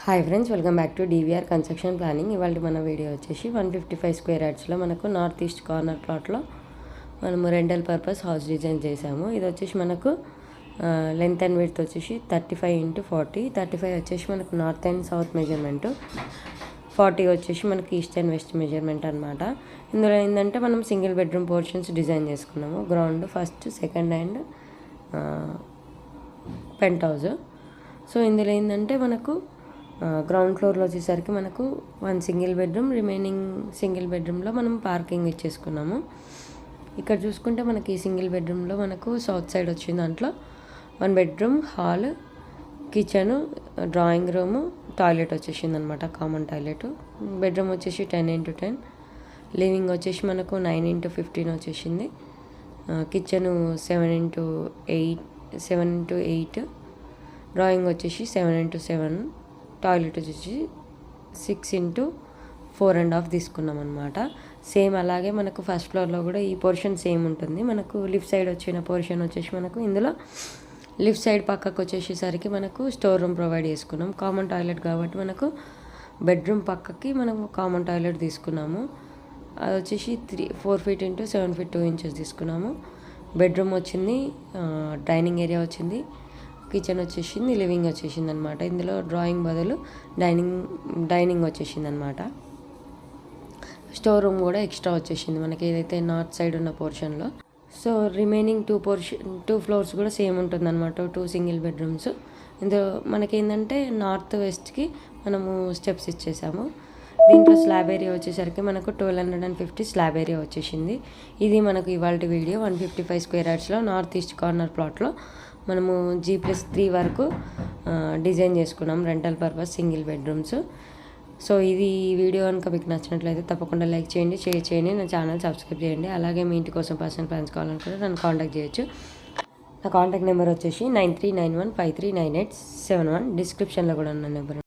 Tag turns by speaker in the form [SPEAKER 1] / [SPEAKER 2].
[SPEAKER 1] Hi friends, welcome back to DVR construction planning. ఇవాళ మన video వచ్చేసి 155 స్క్వేర్ యార్డ్స్లో మనకు నార్త్ ఈస్ట్ కార్నర్ ప్లాట్లో మనము రెంటల్ పర్పస్ హౌస్ డిజైన్ చేసాము. ఇది వచ్చేసి మనకు లెంత్ అండ్ విడ్త్ వచ్చేసి 35x40. 35 వచ్చేసి మనకు నార్త్ అండ్ సౌత్ మెజర్మెంటు, 40 వచ్చేసి మనకి ఈస్ట్ అండ్ వెస్ట్ మెజర్మెంట్ అనమాట. ఇందులో ఏంటంటే మనం సింగిల్ బెడ్రూమ్ పోర్షన్స్ డిజైన్ చేసుకున్నాము. Ground, first, second and penthouse. So ఇందులో ఏంటంటే మనకు గ్రౌండ్ ఫ్లోర్లో వచ్చేసరికి మనకు 1 సింగిల్ బెడ్రూమ్, రిమైనింగ్ సింగిల్ బెడ్రూమ్లో మనం పార్కింగ్ ఇచ్చేసుకున్నాము. ఇక్కడ చూసుకుంటే మనకి ఈ సింగిల్ బెడ్రూమ్లో మనకు సౌత్ సైడ్ వచ్చింది. దాంట్లో 1 bedroom, hall, kitchen, drawing room, toilet వచ్చేసింది అనమాట, కామన్ టాయిలెట్. బెడ్రూమ్ వచ్చేసి 10x10, లివింగ్ వచ్చేసి మనకు 9x15 వచ్చేసింది. కిచెను 7x8, డ్రాయింగ్ వచ్చేసి 7x7, టాయిలెట్ వచ్చేసి 6x4.5 తీసుకున్నాం అనమాట. సేమ్ అలాగే మనకు ఫస్ట్ ఫ్లోర్లో కూడా ఈ పోర్షన్ సేమ్ ఉంటుంది. మనకు లిఫ్ట్ సైడ్ వచ్చిన పోర్షన్ వచ్చేసి మనకు ఇందులో లిఫ్ట్ సైడ్ పక్కకు వచ్చేసేసరికి మనకు స్టోర్ రూమ్ ప్రొవైడ్ చేసుకున్నాం. కామన్ టాయిలెట్ కాబట్టి మనకు బెడ్రూమ్ పక్కకి మనము కామన్ టాయిలెట్ తీసుకున్నాము. అది వచ్చేసి 4 feet x 7 feet 2 inches తీసుకున్నాము. బెడ్రూమ్ వచ్చింది, డైనింగ్ ఏరియా వచ్చింది, కిచెన్ వచ్చేసింది, లివింగ్ వచ్చేసింది అనమాట. ఇందులో డ్రాయింగ్ బదులు డైనింగ్ వచ్చేసింది అనమాట. స్టోర్ రూమ్ కూడా ఎక్స్ట్రా వచ్చేసింది మనకి ఏదైతే నార్త్ సైడ్ ఉన్న పోర్షన్లో. సో రిమైనింగ్ 2 ఫ్లోర్స్ కూడా సేమ్ ఉంటుంది అనమాట, 2 సింగిల్ బెడ్రూమ్స్. ఇందులో మనకేంటంటే నార్త్ వెస్ట్కి మనము స్టెప్స్ ఇచ్చేసాము. దీంట్లో స్లాబ్ ఏరియా వచ్చేసరికి మనకు 1250 స్లాబ్ ఏరియా వచ్చేసింది. ఇది మనకు ఇవాళ వీడియో 155 స్క్వేర్ యార్డ్స్లో నార్త్ ఈస్ట్ కార్నర్ ప్లాట్లో మనము G+3 వరకు డిజైన్ చేసుకున్నాం rental purpose single bedrooms. So ఇది వీడియో కనుక మీకు నచ్చినట్లయితే తప్పకుండా లైక్ చేయండి, షేర్ చేయండి, నా ఛానల్ సబ్స్క్రైబ్ చేయండి. అలాగే మీ ఇంటి కోసం పర్సనల్ ప్లాన్స్ కావాలనుకుంటే నన్ను కాంటాక్ట్ చేయొచ్చు. నా కాంటాక్ట్ నెంబర్ వచ్చేసి 9391539871. డిస్క్రిప్షన్లో కూడా ఉన్న నెంబర్.